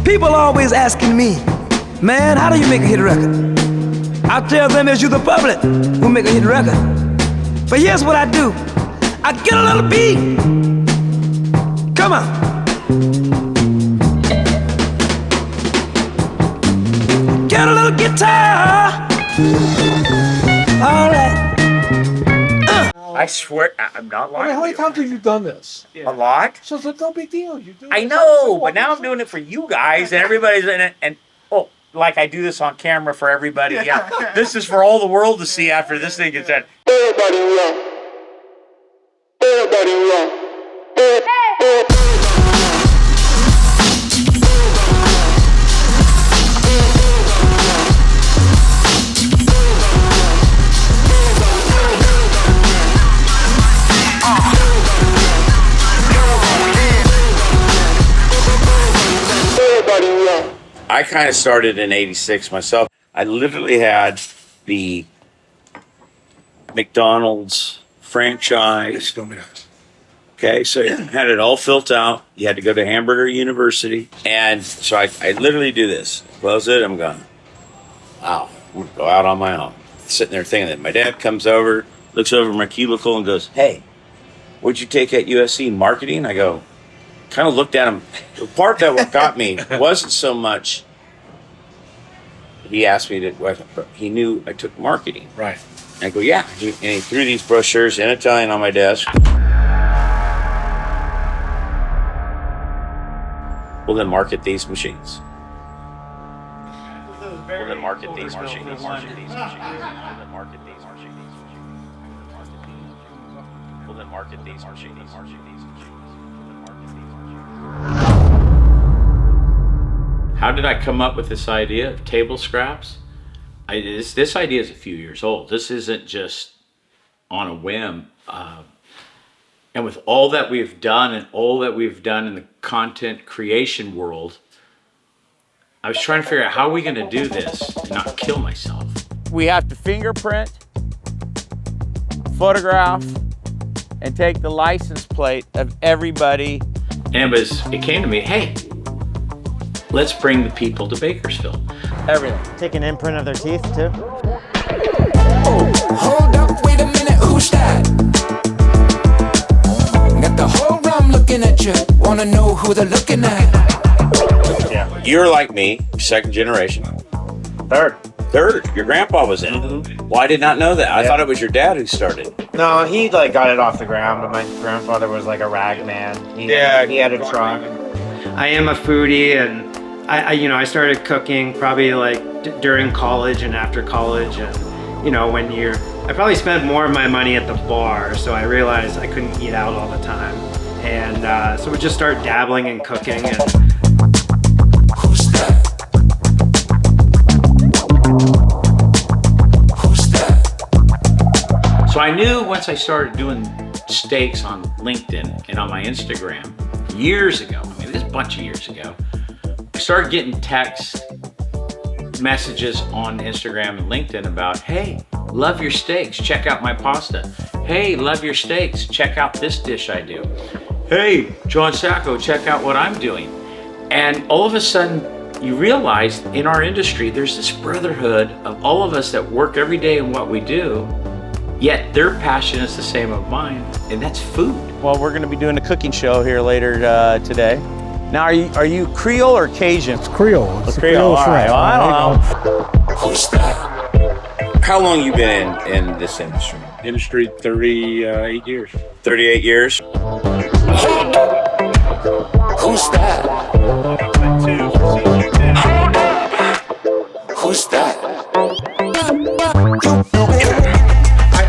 People always asking me, man, how do you make a hit record? I tell them it's you, the public, who make a hit record. But here's what I do. I get a little beat. Come on. Get a little guitar. All right. I swear, I'm not lying. How many times have you done this? A lot. So it's no big deal. You do. I know, but now I'm doing it for you guys, and everybody's in it. And oh, like I do this on camera for everybody. Yeah, this is for all the world to see after this thing is done. Everybody rock. Everybody rock. I kind of started in '86 myself. I literally had the McDonald's franchise. Okay, so you had it all filled out. You had to go to Hamburger University. And so I literally do this. Close it, I'm going, wow, I'm going to go out on my own. Sitting there thinking that. My dad comes over, looks over my cubicle and goes, hey, what'd you take at USC? Marketing? I go, kind of looked at him. The part that what got me wasn't so much he asked me to, he knew I took marketing. Right. And I go, yeah. And he threw these brochures in Italian on my desk. We'll then market these machines. We'll then market these machines. We'll then market these machines. We'll then market these machines. How did I come up with this idea of table scraps? This idea is a few years old. This isn't just on a whim. And with all that we've done and all that we've done in the content creation world, I was trying to figure out how are we going to do this and not kill myself. We have to fingerprint, photograph, and take the license plate of everybody. And it came to me, hey, let's bring the people to Bakersfield. Everything. Take an imprint of their teeth too. Oh, hold up, wait a minute, who's that? Got the whole room looking at you, wanna know who they're looking at. Yeah. You're like me, second generation. Third. Your grandpa was in it. Well, I did not know that. I thought it was your dad who started. No, he got it off the ground, but my grandfather was like a rag man. He had a truck. I am a foodie, and I started cooking probably during college and after college, and I probably spent more of my money at the bar, so I realized I couldn't eat out all the time, and so we just started dabbling in cooking. And Who's that? Who's that? So I knew once I started doing steaks on LinkedIn and on my Instagram years ago, this is a bunch of years ago, I started getting text messages on Instagram and LinkedIn about, hey, love your steaks, check out my pasta. Hey, love your steaks, check out this dish I do. Hey, John Sacco, check out what I'm doing. And all of a sudden, you realize in our industry, there's this brotherhood of all of us that work every day in what we do, yet their passion is the same of mine, and that's food. Well, we're going to be doing a cooking show here later today. Now, are you Creole or Cajun? It's Creole. It's Creole. All right. Well, I don't know. Who's that? How long you been in this industry? 38 years. 38 years? Who's that? Who's that?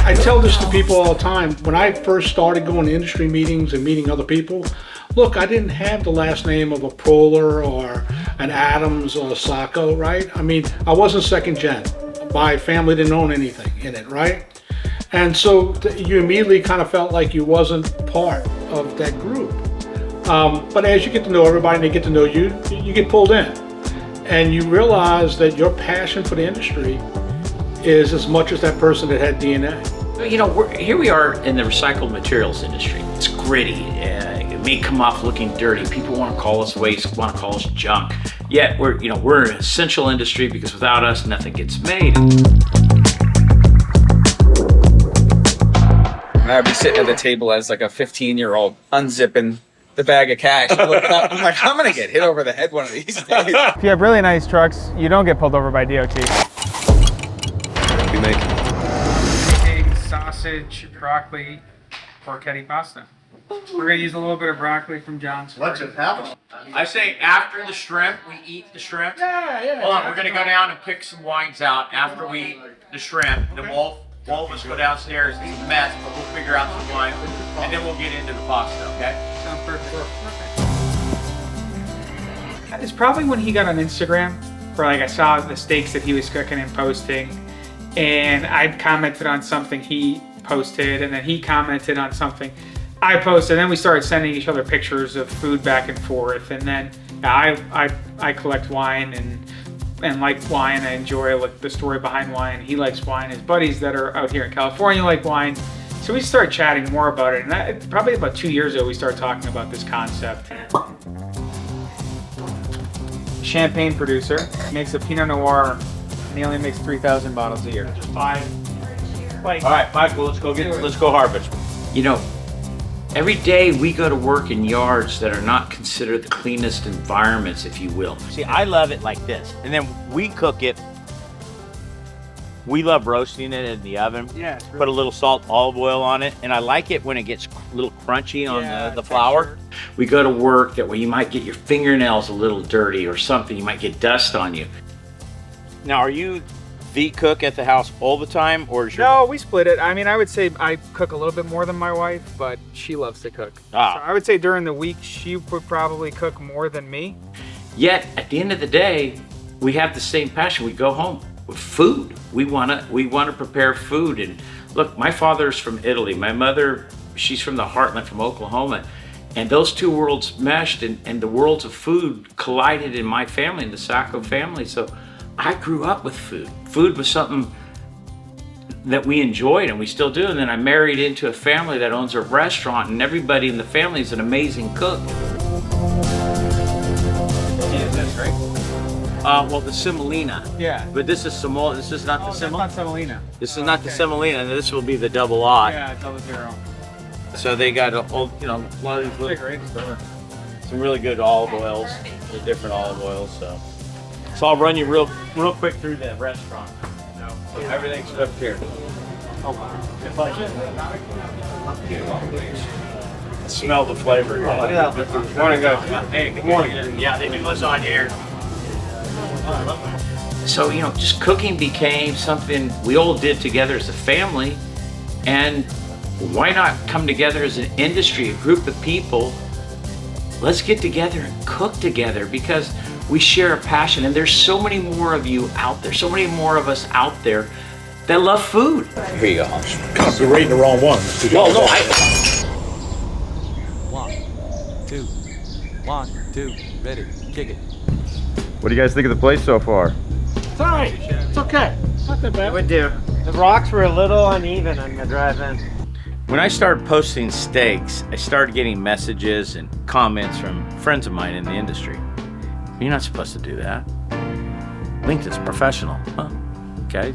I tell this to people all the time. When I first started going to industry meetings and meeting other people, look, I didn't have the last name of a Proler or an Adams or a Sacco, right? I mean, I wasn't second gen. My family didn't own anything in it, right? And so you immediately kind of felt like you wasn't part of that group. But as you get to know everybody and they get to know you, you get pulled in. And you realize that your passion for the industry is as much as that person that had DNA. You know, here we are in the recycled materials industry. It's gritty. It may come off looking dirty. People want to call us waste, want to call us junk. Yet we're an essential industry because without us, nothing gets made. And I'd be sitting at the table as like a 15-year-old unzipping the bag of cash. Looking up, I'm like, I'm gonna get hit over the head one of these days. If you have really nice trucks, you don't get pulled over by DOT. We make Sausage, broccoli, Orecchiette pasta. We're gonna use a little bit of broccoli from John Sacco. I say after the shrimp, we eat the shrimp. Yeah. Hold on, we're gonna go down and pick some wines out after we eat the shrimp. Then we'll all of us go downstairs. It's a mess, but we'll figure out some wine, and then we'll get into the pasta. Okay? Sounds perfect. It's probably when he got on Instagram, where like I saw the steaks that he was cooking and posting, and I commented on something he posted, and then he commented on something I posted, and then we started sending each other pictures of food back and forth. And then I collect wine and like wine. I enjoy like the story behind wine. He likes wine. His buddies that are out here in California like wine. So we started chatting more about it. And probably about 2 years ago, we started talking about this concept. Champagne producer, makes a Pinot Noir, and he only makes 3,000 bottles a year. Just 5. Like, all right, Michael, let's go harvest. You know, every day we go to work in yards that are not considered the cleanest environments, if you will. See, I love it like this. And then we cook it. We love roasting it in the oven. Yeah, it's really put a little salt, olive oil on it. And I like it when it gets a little crunchy on the flour. We go to work that way you might get your fingernails a little dirty or something. You might get dust on you. Now, are you the cook at the house all the time, or is your... No, we split it. I mean, I would say I cook a little bit more than my wife, but she loves to cook. So I would say during the week, she would probably cook more than me. Yet, at the end of the day, we have the same passion. We go home with food. We wanna prepare food. And look, my father's from Italy. My mother, she's from the heartland, from Oklahoma. And those two worlds meshed, and the worlds of food collided in my family, in the Sacco family. So I grew up with food. Food was something that we enjoyed, and we still do. And then I married into a family that owns a restaurant, and everybody in the family is an amazing cook. Yeah, that's right. Well, the semolina. Yeah. But this is this is not the semolina. That's not semolina. This is not the semolina, and this will be the double odd. Yeah, double zero. So they got a lot of these some really good olive oils, the different olive oils. So I'll run you real quick through the restaurant. So everything's up here. Smell the flavor. Look at that. Good morning, guys. Hey, good morning. Yeah, they do this on here. So, just cooking became something we all did together as a family. And why not come together as an industry, a group of people? Let's get together and cook together because we share a passion. And there's so many more of you out there, so many more of us out there that love food. Here you go. You're reading the wrong one. Well, no, 1, 2, ready, kick it. What do you guys think of the place so far? It's all right. It's okay. It's not that bad. It would do. The rocks were a little uneven on the drive-in. When I started posting steaks, I started getting messages and comments from friends of mine in the industry. You're not supposed to do that. LinkedIn's professional. Huh? Okay.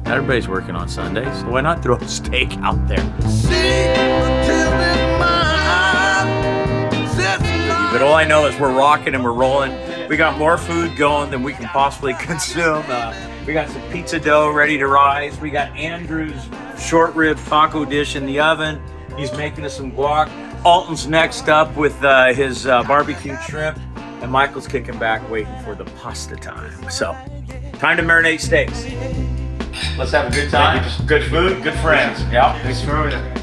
Not everybody's working on Sundays, so why not throw a steak out there? But all I know is we're rocking and we're rolling. We got more food going than we can possibly consume. We got some pizza dough ready to rise. We got Andrew's short rib taco dish in the oven. He's making us some guac. Alton's next up with his barbecued shrimp. And Michael's kicking back waiting for the pasta time. So, time to marinate steaks. Let's have a good time. Good food, good friends. Yeah. Thanks for having me.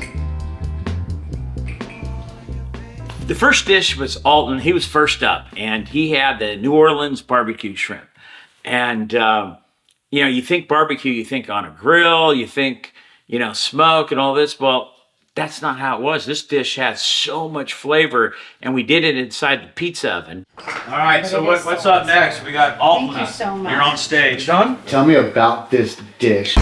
The first dish was Alton. He was first up, and he had the New Orleans barbecue shrimp. And, you think barbecue, you think on a grill, you think, smoke and all this. Well, that's not how it was. This dish has so much flavor, and we did it inside the pizza oven. All right, so what's up next? We got Alton. Thank you so much. You're on stage. Done? Tell me about this dish.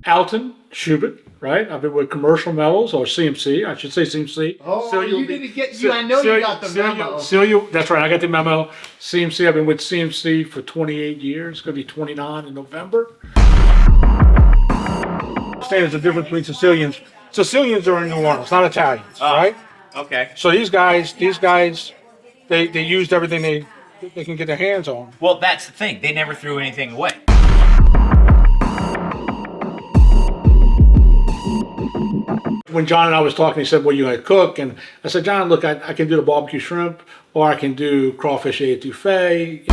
Alton Schaubhut, right? I've been with Commercial Metals, or CMC, I should say CMC. Oh, you didn't get you. I know you got the memo. That's right, I got the memo. CMC, I've been with CMC for 28 years. It's going to be 29 in November. There's a difference between Sicilians. Sicilians are in New Orleans, not Italians, right? Okay. So these guys, they used everything they can get their hands on. Well, that's the thing. They never threw anything away. When John and I was talking, he said, "Well, you gonna cook?" And I said, "John, look, I can do the barbecue shrimp, or I can do crawfish etouffee."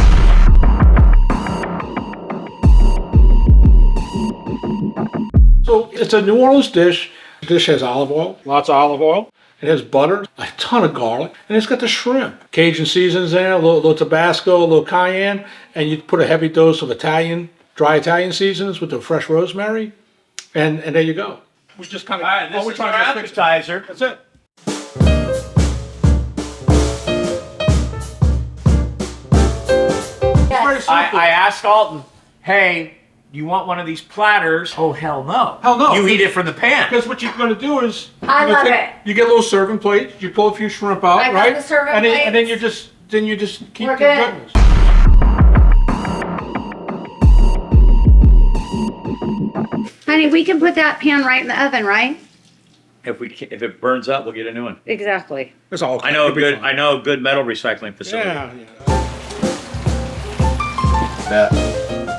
So it's a New Orleans dish. The dish has olive oil, lots of olive oil. It has butter, a ton of garlic, and it's got the shrimp. Cajun seasons in there, a little Tabasco, a little cayenne, and you put a heavy dose of dry Italian seasonings with the fresh rosemary, and there you go. We just kind of. All right, this is our appetizer. That's it. I asked Alton, hey, you want one of these platters? Oh, hell no. Hell no. You eat it from the pan. Because what you're going to do is I love it. You get a little serving plate. You pull a few shrimp out, I got right? the serving and plates. then you just keep We're your good. goodness. Honey, we can put that pan right in the oven, right? If it burns up, we'll get a new one. Exactly. It's all. I know a good metal recycling facility. Yeah.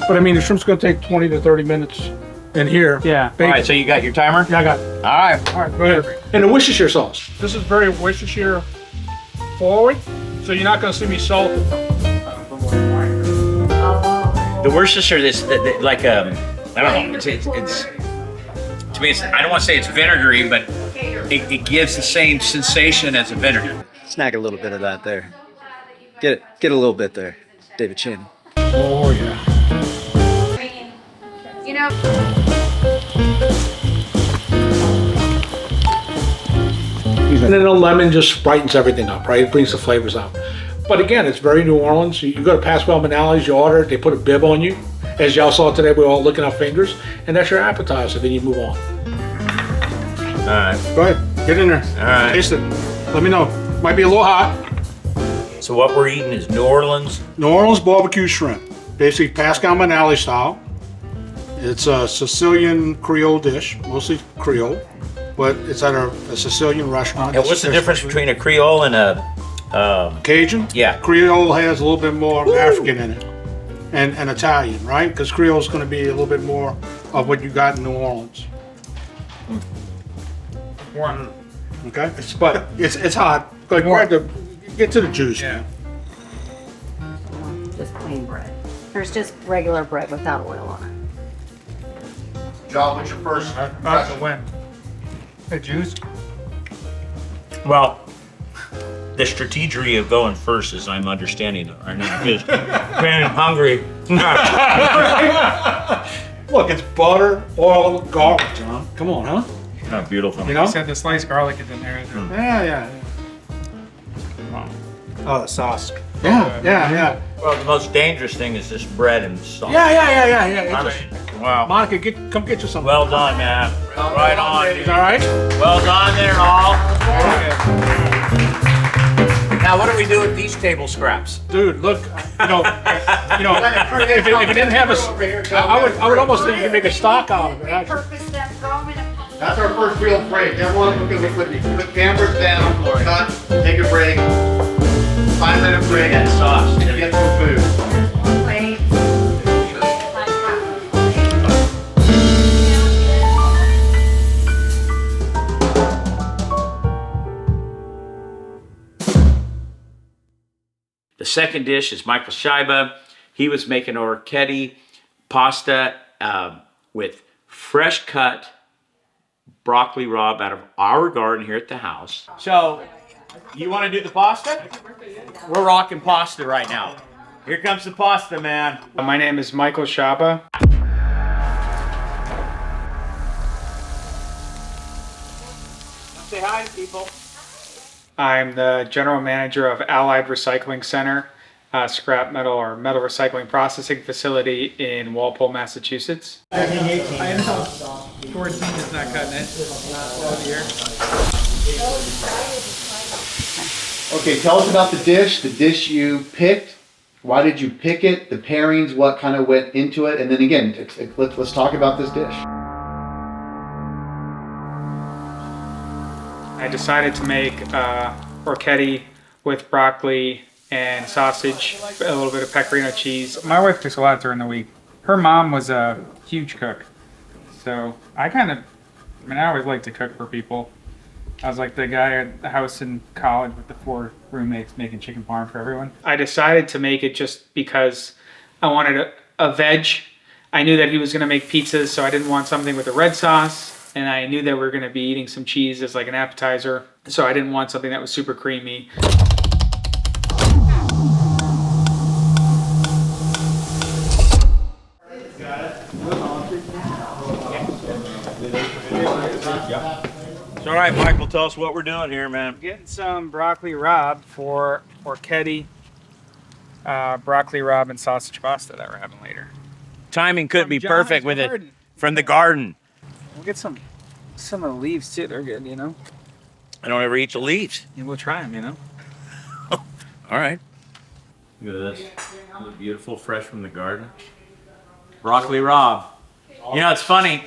But I mean, the shrimp's going to take 20 to 30 minutes in here. Yeah. All right, so you got your timer? Yeah, I got it. All right. All right, go ahead. And the Worcestershire sauce. This is very Worcestershire forward, so you're not going to see me salt it. The Worcestershire is like I don't know. It's to me. I don't want to say it's vinegary, but it gives the same sensation as a vinegar. Snag a little bit of that there. Get a little bit there, David Chin. Oh yeah. You know. And then the lemon just brightens everything up, right? It brings the flavors out. But again, it's very New Orleans. You go to Pasquale Manali's, you order it, they put a bib on you. As y'all saw today, we're all licking our fingers, and that's your appetizer. Then you move on. All right. Go ahead, get in there. All right. Taste it. Let me know. Might be a little hot. So what we're eating is New Orleans barbecue shrimp, basically Pascal Manali style. It's a Sicilian Creole dish, mostly Creole, but it's at a Sicilian restaurant. And what's the difference between a Creole and a Cajun? Yeah. Creole has a little bit more African in it, and Italian, right? Because Creole is going to be a little bit more of what you got in New Orleans. Okay, but it's hot. Like get to the juice. Yeah. Just plain bread. There's just regular bread without oil on it. John, what's your first impression? When? The juice? well, the strategy of going first is I'm understanding it right now. Because I'm hungry. Look, it's butter, oil, garlic, John. Come on, huh? Oh, beautiful. You know? You said the sliced garlic is in there. Yeah. Oh, the sauce. Yeah. Well, the most dangerous thing is this bread and sauce. Yeah. Wow. Monica, come get you some. Well done, man. Right on, dude. All right. Well done there, all. Now, what do we do with these table scraps? Dude, look, if it didn't have I would almost think you could make a stock out of it. Actually. That's our first real break. Everyone look at put the cameras down, cut, take a break. 5-minute break. And sauce. Get some food. The second dish is Michael Sciaba. He was making Orecchiette pasta with fresh cut broccoli rabe out of our garden here at the house. So, you want to do the pasta? We're rocking pasta right now. Here comes the pasta, man. My name is Michael Sciaba. Say hi to people. I'm the general manager of Allied Recycling Center scrap metal or metal recycling processing facility in Walpole, Massachusetts. I know 14 is not cutting it. Okay, tell us about the dish you picked. Why did you pick it? The pairings, what kind of went into it? And then again, let's talk about this dish. I decided to make Orecchiette with broccoli and sausage, a little bit of pecorino cheese. My wife cooks a lot during the week. Her mom was a huge cook. So I always like to cook for people. I was like the guy at the house in college with the 4 roommates making chicken parm for everyone. I decided to make it just because I wanted a veg. I knew that he was gonna make pizzas, so I didn't want something with a red sauce. And I knew that we were gonna be eating some cheese as like an appetizer. So I didn't want something that was super creamy. All right, Michael, tell us what we're doing here, man. I'm getting some broccoli rabe for Orecchiette, broccoli rabe and sausage pasta that we're having later. Timing couldn't be perfect with it from the garden. We'll get some of the leaves too. They're good, you know. I don't ever eat the leaves. Yeah, we'll try them, you know. All right. Look at this. Look beautiful, fresh from the garden. Broccoli rabe. You know, it's funny.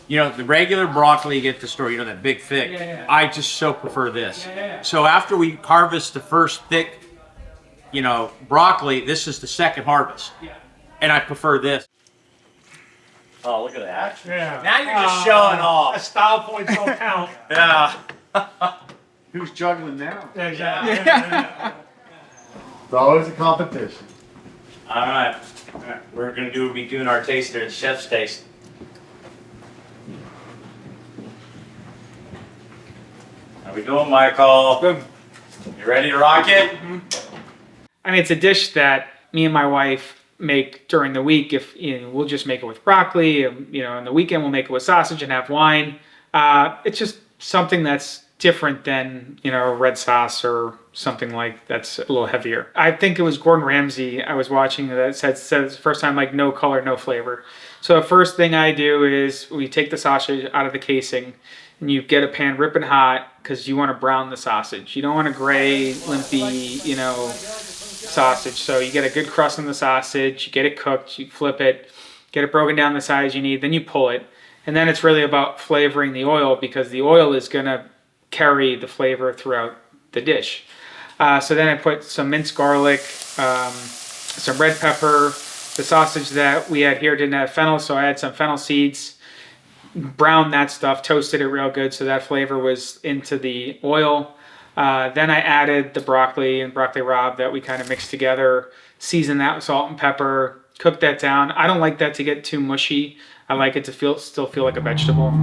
You know, the regular broccoli you get at the store, you know, that big thick. Yeah. I just so prefer this. So after we harvest the first thick, you know, broccoli, this is the second harvest. Yeah. And I prefer this. Oh, look at that. Yeah. Now you're just showing off. Style points don't count. Yeah. Who's juggling now? Exactly. It's always a competition. All right. We're going to be doing our taste there, the chef's taste. How we doing, Michael? Good. You ready to rock it? I mean, it's a dish that me and my wife make during the week. If we'll just make it with broccoli, you know, on the weekend we'll make it with sausage and have wine. It's just something that's different than, you know, red sauce or something like that's a little heavier. I think it was Gordon Ramsay I was watching that said it's the first time, like, no color, no flavor. So the first thing I do is we take the sausage out of the casing and you get a pan ripping hot because you want to brown the sausage. You don't want a gray, limpy, you know, sausage. So you get a good crust on the sausage, you get it cooked, you flip it, get it broken down the size you need, then you pull it. And then it's really about flavoring the oil because the oil is going to carry the flavor throughout the dish. So then I put some minced garlic, some red pepper. The sausage that we had here didn't have fennel, so I had some fennel seeds. Browned that stuff, toasted it real good so that flavor was into the oil. Then I added the broccoli and broccoli rabe that we kind of mixed together, seasoned that with salt and pepper, cooked that down. I don't like that to get too mushy. I like it to still feel like a vegetable.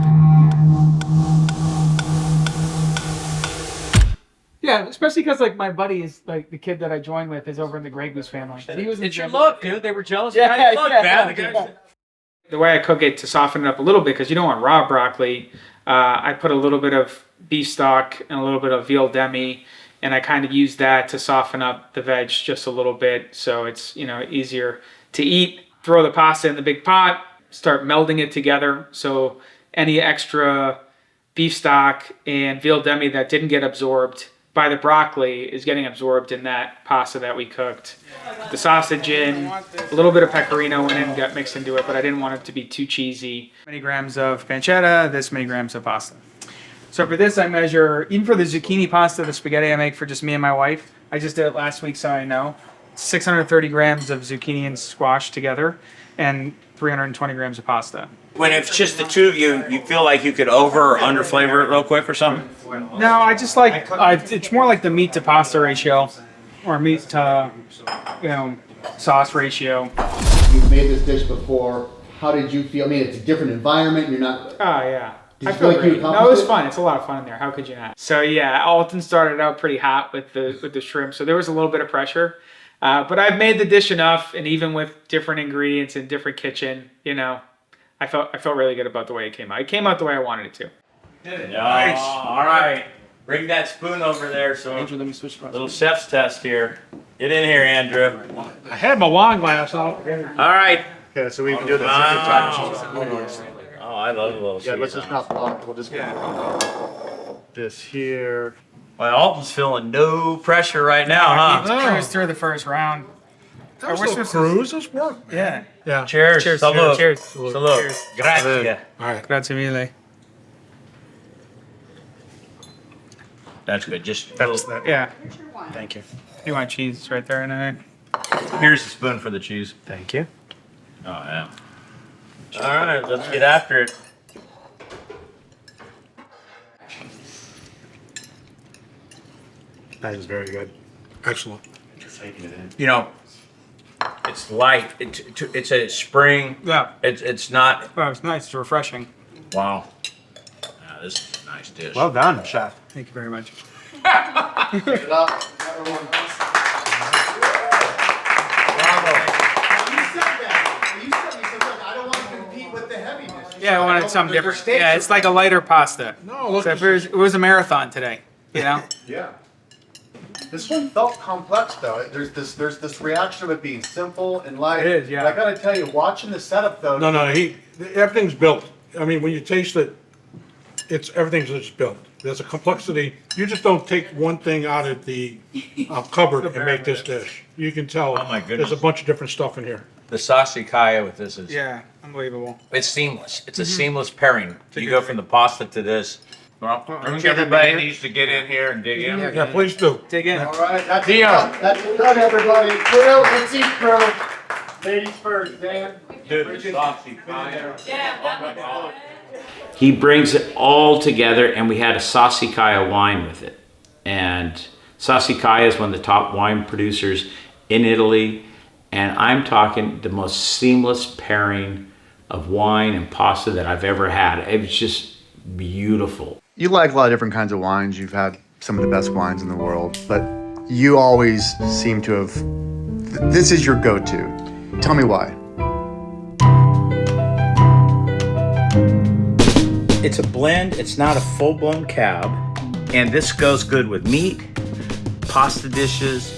Yeah, especially because like my buddy is like the kid that I joined with is over in the Grey Goose family. He was It's your look, dude. They were jealous of how you look, man. The way I cook it to soften it up a little bit, because you don't want raw broccoli, I put a little bit of beef stock and a little bit of veal demi, and I kind of use that to soften up the veg just a little bit, so it's, you know, easier to eat. Throw the pasta in the big pot, start melding it together, so any extra beef stock and veal demi that didn't get absorbed by the broccoli is getting absorbed in that pasta that we cooked. Put the sausage in, a little bit of pecorino went in and got mixed into it, but I didn't want it to be too cheesy. Many grams of pancetta, this many grams of pasta. So for this I measure, even for the zucchini pasta, the spaghetti I make for just me and my wife, I just did it last week so I know, 630 grams of zucchini and squash together and 320 grams of pasta. When it's just the two of you, you feel like you could over or under flavor it real quick or something? No, I just like, it's more like the meat to pasta ratio or meat to, you know, sauce ratio. You've made this dish before. How did you feel? I mean, it's a different environment. You're not... Oh, yeah. Did you feel like you accomplished No, it was it? fun. It's a lot of fun in there. How could you not? So yeah, Alton started out pretty hot with the shrimp, so there was a little bit of pressure. But I've made the dish enough, and even with different ingredients in different kitchen, you know, I felt really good about the way it came out. It came out the way I wanted it to. Nice. All right. Bring that spoon over there. So Andrew, let me switch. little chef's test here. Get in here, Andrew. I had my wine glass out. All right. Okay, so we can do this. Oh, I love a little. Yeah, let's just not block. We'll just get this here. Well, Alton's feeling no pressure right now, huh? He cruised through the first round. That was no cruise. This worked. Yeah. Yeah. Cheers. Cheers. Salud. Cheers. Salud. Cheers. Grazie. All right. Grazie mille. That's good. Just Yeah. Thank you. You want cheese it's right there in there? here's the spoon for the cheese. Thank you. Oh yeah. All right, let's get after it. That is very good. Excellent. You know, it's light. It's a spring. Yeah. It's not. Well, it's nice. It's refreshing. Wow. Yeah, this is a nice dish. Well done, chef. Thank you very much. Give it up. Yeah, I wanted something different. Yeah, it's like a lighter pasta. No, look. Except it was a marathon today. You know. Yeah. This one felt complex though. There's this reaction of it being simple and light. It is, yeah. But I gotta tell you, watching the setup though. No, everything's built. I mean, when you taste it, everything's just built. There's a complexity. You just don't take one thing out of the cupboard and make this dish. You can tell. Oh my goodness. There's a bunch of different stuff in here. The sausicaya with this is. Yeah, unbelievable. It's seamless. It's a seamless pairing. You go from the pasta to this. Well, I think everybody needs to get in here and dig in. Yeah, please do. Dig in. All right, that's it. That's it, done, everybody. Grill, let's eat, grill. Ladies first, Dan. Dude, the sausicaya. Yeah. He brings it all together, and we had a sausicaya wine with it. And sausicaya is one of the top wine producers in Italy. And I'm talking the most seamless pairing of wine and pasta that I've ever had. It was just beautiful. You like a lot of different kinds of wines. You've had some of the best wines in the world, but you always seem to have. This is your go-to. Tell me why. It's a blend. It's not a full-blown cab. And this goes good with meat, pasta dishes,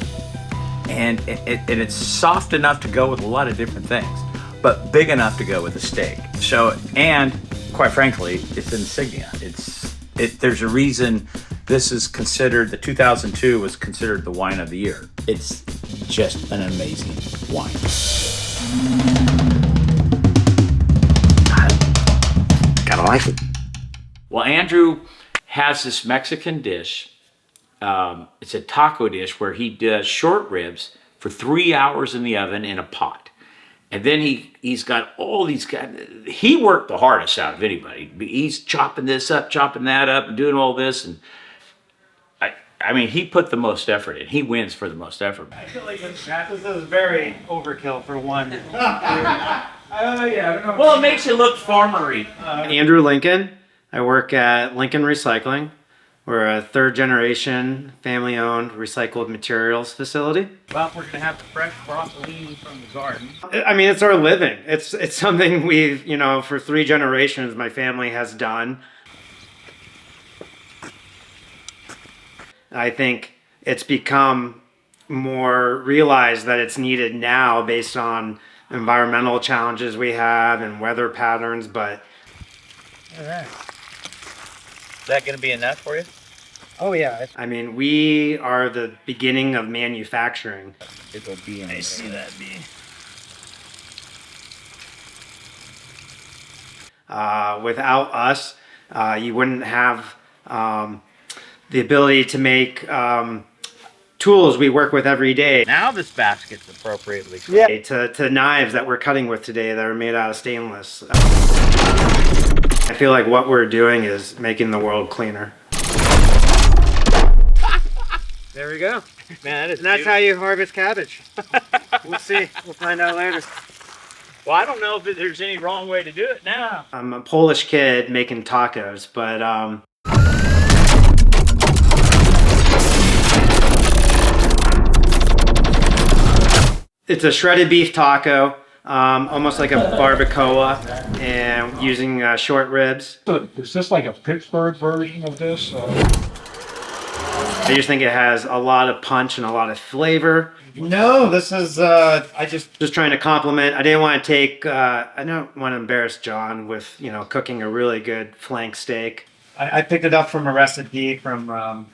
and it's soft enough to go with a lot of different things, but big enough to go with a steak. So, and quite frankly, it's insignia. There's a reason this is considered, the 2002 was considered the wine of the year. It's just an amazing wine. Gotta like it. Well, Andrew has this Mexican dish. It's a taco dish where he does short ribs for 3 hours in the oven in a pot. And then he's got all these guys. He worked the hardest out of anybody. He's chopping this up, chopping that up, and doing all this. And I mean, he put the most effort in. He wins for the most effort. I feel like this is very overkill for one. Yeah. Well, it makes it look farmery. Andrew Lincoln. I work at Lincoln Recycling. We're a third generation family owned recycled materials facility. Well, we're gonna have the fresh broccolini from the garden. I mean, it's our living. It's something we've, for 3 generations my family has done. I think it's become more realized that it's needed now based on environmental challenges we have and weather patterns, but... All right. Is that going to be enough for you? Oh yeah. I mean, we are the beginning of manufacturing. It'll be. I see that be. Without us, you wouldn't have the ability to make tools we work with every day. Now this basket's appropriately. Yeah. To knives that we're cutting with today that are made out of stainless. I feel like what we're doing is making the world cleaner. There we go. Man, that's how you harvest cabbage. We'll see. We'll find out later. Well, I don't know if there's any wrong way to do it now. I'm a Polish kid making tacos, but it's a shredded beef taco, almost like a barbacoa, and using short ribs. So is this like a Pittsburgh version of this? I just think it has a lot of punch and a lot of flavor. No, this is I just trying to compliment. I didn't want to take I don't want to embarrass John with, you know, cooking a really good flank steak. I picked it up from a recipe from a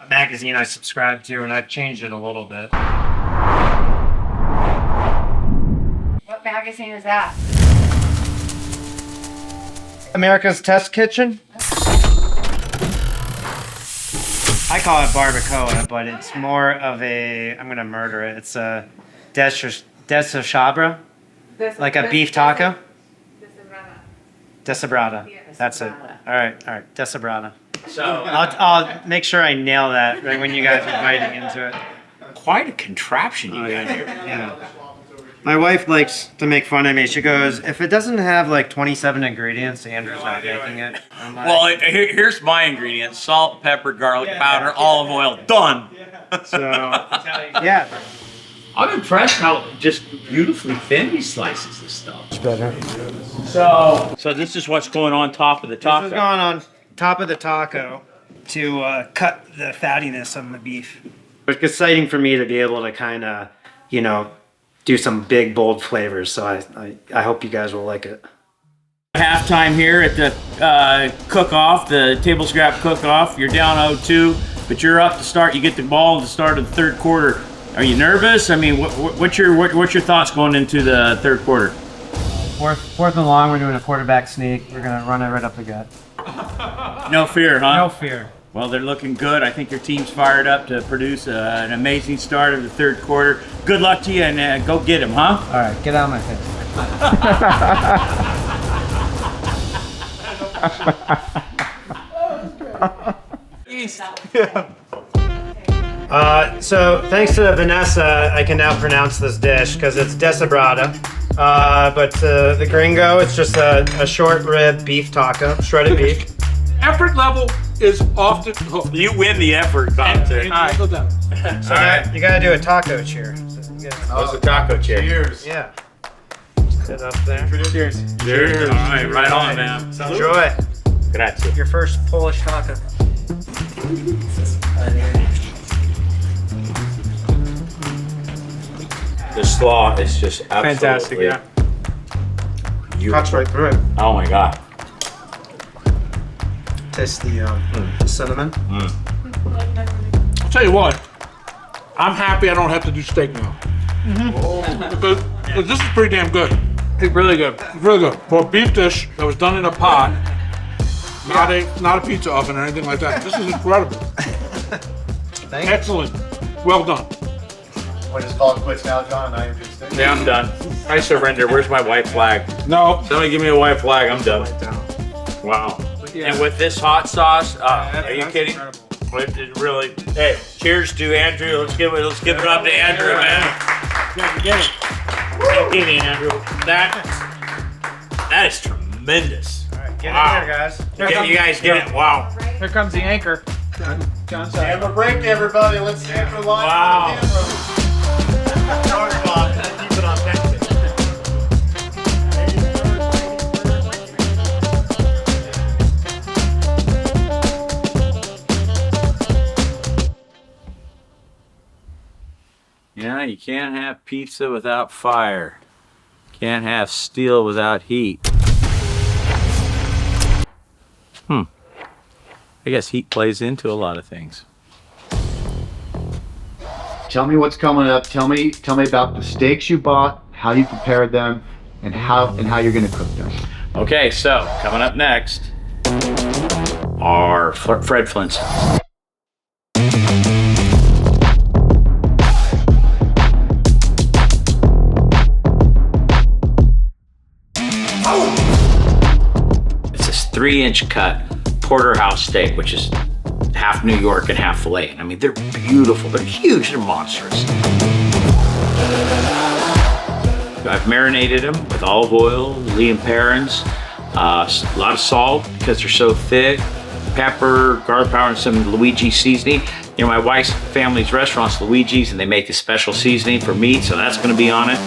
magazine I subscribed to, and I've changed it a little bit. What magazine is that? America's Test Kitchen. I call it barbacoa, but it's more of a, I'm gonna murder it. It's a deshabra, like a beef taco. Deshebrada. That's it. All right, deshebrada. So I'll make sure I nail that right when you guys are biting into it. Quite a contraption you got here. Yeah. My wife likes to make fun of me. She goes, if it doesn't have like 27 ingredients, Andrew's not making it. I'm like, Well, here's my ingredients: salt, pepper, garlic powder, olive oil. Done. So, yeah. I'm impressed how just beautifully thin he slices this stuff. It's better. So this is what's going on top of the taco. This is going on top of the taco to cut the fattiness of the beef. It's exciting for me to be able to kind of, you know, do some big, bold flavors. So I hope you guys will like it. Halftime here at the cook-off, the table scrap cook-off. You're down 0-2, but you're up to start. You get the ball at the start of the third quarter. Are you nervous? I mean, what's your thoughts going into the third quarter? Fourth and long, we're doing a quarterback sneak. We're gonna run it right up the gut. No fear, huh? No fear. Well, they're looking good. I think your team's fired up to produce an amazing start of the third quarter. Good luck to you, and go get him, huh? All right, get out of my face. So thanks to Vanessa, I can now pronounce this dish because it's deshebrada. But the gringo, it's just a short rib beef taco, shredded beef. Effort level is often. You win the effort contest. All right. So you gotta do a taco cheer. How's a taco cheer? Cheers. Yeah. Sit up there. Cheers. Cheers. All right, right on, man. Enjoy. Grazie. Your first Polish taco. The slaw is just absolutely Fantastic, yeah. beautiful. Cuts right through it. Oh my god. Taste the cinnamon. I'll tell you what, I'm happy I don't have to do steak now. Because this is pretty damn good. It's really good. It's really good. For a beef dish that was done in a pot, not a pizza oven or anything like that. This is incredible. Excellent. Well done. What is called quits now, John? And I am just Yeah, I'm done. I surrender. Where's my white flag? No. Somebody give me a white flag. I'm done. Wow. And with this hot sauce, are you kidding? It really. Hey, cheers to Andrew. Let's give it up to Andrew, man. Get it, Andrew. That is tremendous. All right, get Wow. in there, guys. You guys get it. Wow. Here comes the anchor. John Sacco. have a break, everybody. Let's stand for line. Wow. Sorry, Bob. Keep it authentic. Yeah, you can't have pizza without fire. Can't have steel without heat. I guess heat plays into a lot of things. Tell me what's coming up. Tell me about the steaks you bought, how you prepared them, and how you're gonna cook them. Okay, so coming up next are Fred Flintstones. It's this 3-inch cut Porterhouse steak, which is half New York and half filet. I mean, they're beautiful, they're huge, they're monstrous. I've marinated them with olive oil, Lee and Perrins, a lot of salt because they're so thick, pepper, garlic powder, and some Luigi seasoning. You know, my wife's family's restaurant's Luigi's, and they make this special seasoning for meat, so that's gonna be on it.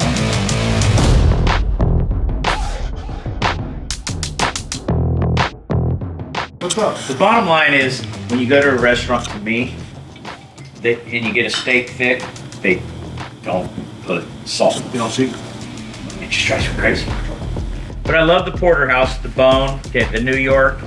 The bottom line is, when you go to a restaurant, to me, and you get a steak thick, they don't put salt. You don't see? It just drives me crazy. But I love the Porterhouse, the bone, okay, the New York,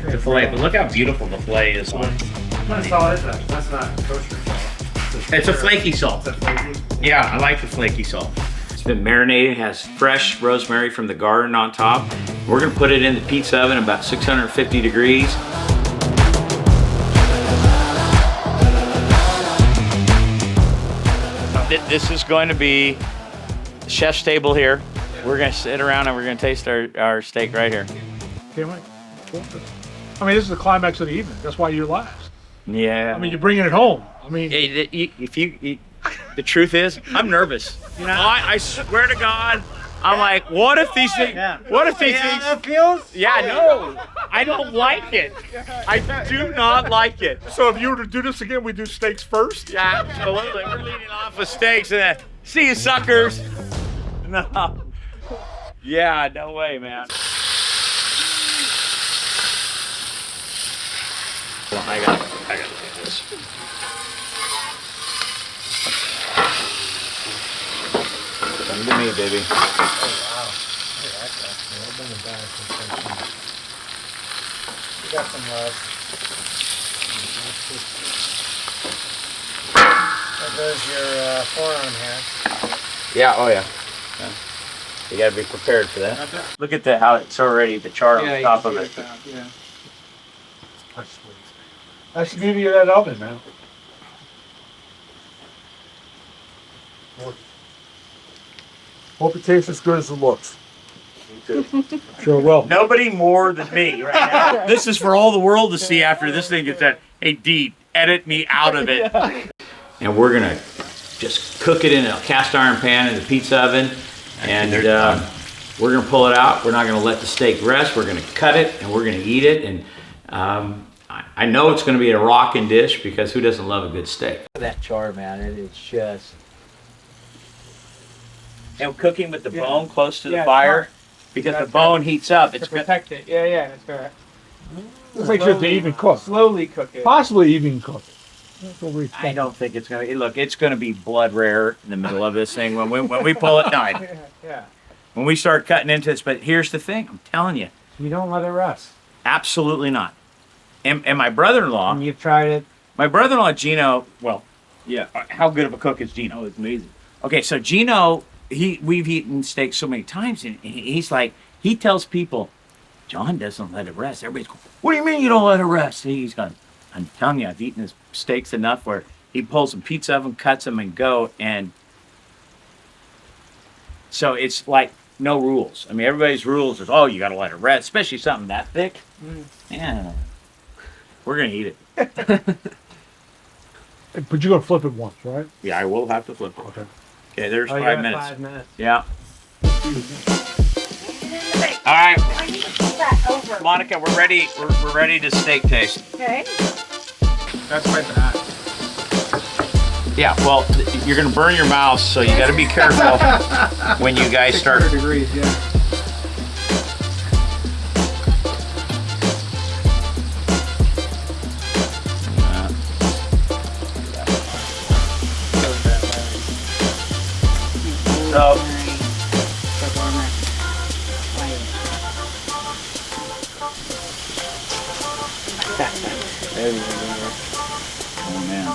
the filet. But look how beautiful the filet is on. What salt is that? That's not kosher salt. It's a flaky salt. It's a flaky? Yeah, I like the flaky salt. It's been marinated, has fresh rosemary from the garden on top. We're gonna put it in the pizza oven about 650 degrees. This is going to be the chef's table here. We're gonna sit around and we're gonna taste our steak right here. Can't wait. I mean, this is the climax of the evening. That's why you're last. Yeah. I mean, you're bringing it home. I mean, the truth is, I'm nervous. You know, I swear to God, I'm like, what if these things? What if these things? That feels? Yeah, no, I don't like it. I do not like it. so if you were to do this again, we do steaks first? Yeah, absolutely. We're leading off with steaks and then, see you suckers. No. Yeah, no way, man. I gotta look at this. Come to me, baby. You got some love. There goes your forearm hair. Yeah, oh yeah. You gotta be prepared for that. Look at how it's already, the char on top of it. Yeah. That's the beauty of that oven, man. Hope it tastes as good as it looks. Me too. Sure will. Nobody more than me right now. This is for all the world to see after this thing gets done. Hey, Dee, edit me out of it. And we're gonna just cook it in a cast iron pan in the pizza oven. And we're gonna pull it out. We're not gonna let the steak rest. We're gonna cut it and we're gonna eat it. And I know it's gonna be a rockin' dish because who doesn't love a good steak? That char, man, it is just. And cooking with the bone close to the fire because the bone heats up. To protect it. Yeah, that's correct. Make sure they even cook. Slowly cook it. Possibly even cook it. I don't think it's gonna. Look, it's gonna be blood rare in the middle of this thing when we pull it down. Yeah. When we start cutting into this, but here's the thing: I'm telling you, You don't let it rest. absolutely not. And my brother-in-law, And you've tried it. my brother-in-law Gino. Well, yeah. How good of a cook is Gino? It's amazing. Okay, so Gino, we've eaten steak so many times, and he's like, he tells people, John doesn't let it rest. Everybody's going, what do you mean you don't let it rest? He's going, I'm telling you, I've eaten his steaks enough where he pulls them pizza oven, cuts them, and go. And so it's like no rules. I mean, everybody's rules is, oh, you got to let it rest, especially something that thick. Yeah, we're gonna eat it. But you're gonna flip it once, right? Yeah, I will have to flip it. Okay. Okay, there's Oh, you 5 got minutes. 5 minutes. Yeah. All right, Monica, we're ready. We're ready to steak taste. Okay. That's quite bad. Yeah, well, you're gonna burn your mouth, so you got to be careful when you guys start. 600 degrees, yeah. So, oh man.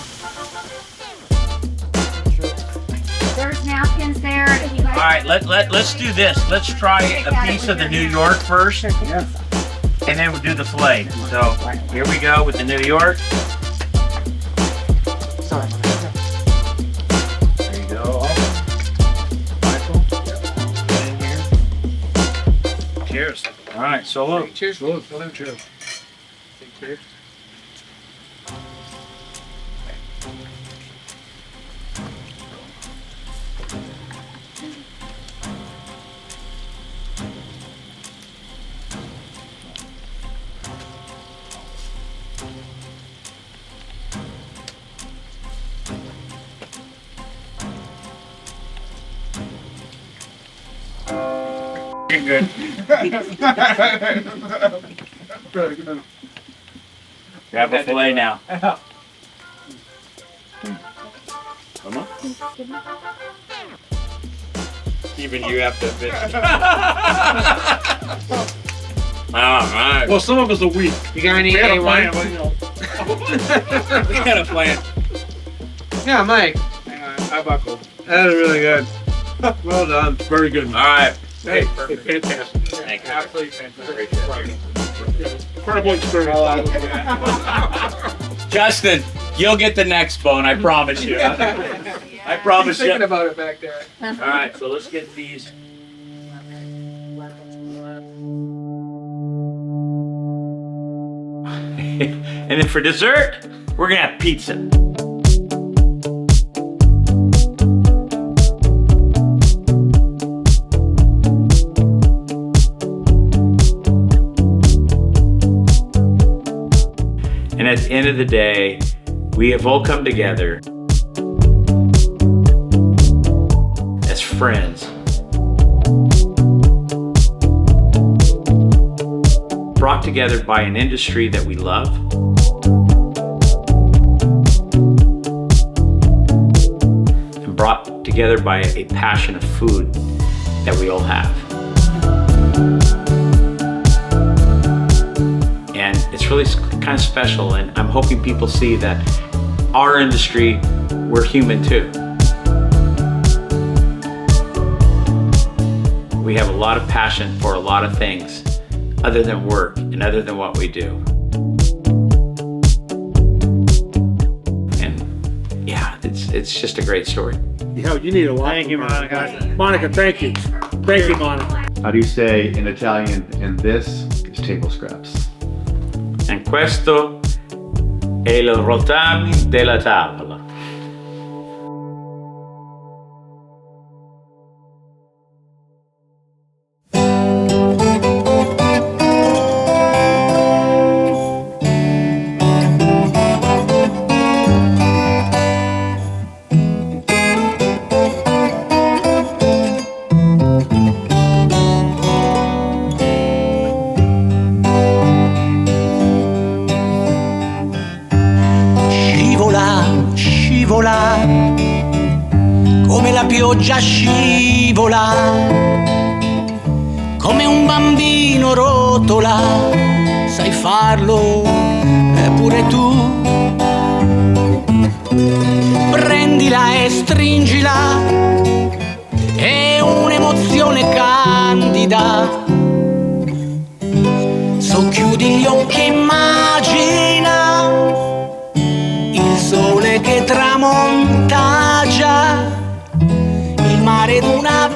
There's napkins there. If you guys All right, let's do this. Let's try a piece of the New York first, and then we'll do the filet. So here we go with the New York. There you go. Michael, get in here. Cheers. All right, solo. Cheers. Salute. Cheers. Cheers. Good. Really good. Grab a filet now. Even you have to admit. All right. Well, some of us are weak. You got any We had a A1? plan, but, you know. We got a plan. Yeah, Mike. I buckled. That is really good. Well done. Very good. All right. Hey, fantastic. Thank you. Absolutely fantastic. Incredible experience. Justin, you'll get the next bone. I promise you. I promise you. Thinking about it back there. All right, so let's get these. And then for dessert, we're gonna have pizza. And at the end of the day, we have all come together as friends, brought together by an industry that we love, and brought together by a passion of food that we all have. And it's really kind of special, and I'm hoping people see that our industry, we're human too. We have a lot of passion for a lot of things other than work and other than what we do. And yeah, it's just a great story. Yeah, you need a lot. Thank you, Monica. Monica, thank you. Thank you, Monica. How do you say in Italian, and this is table scraps? And questo è il rotami della tavola. Scivola, come la pioggia scivola, come un bambino rotola, sai farlo pure tu. Prendila e stringila, è un'emozione candida. Socchiudi gli occhi, immagina il sole che tramonta già, il mare d'una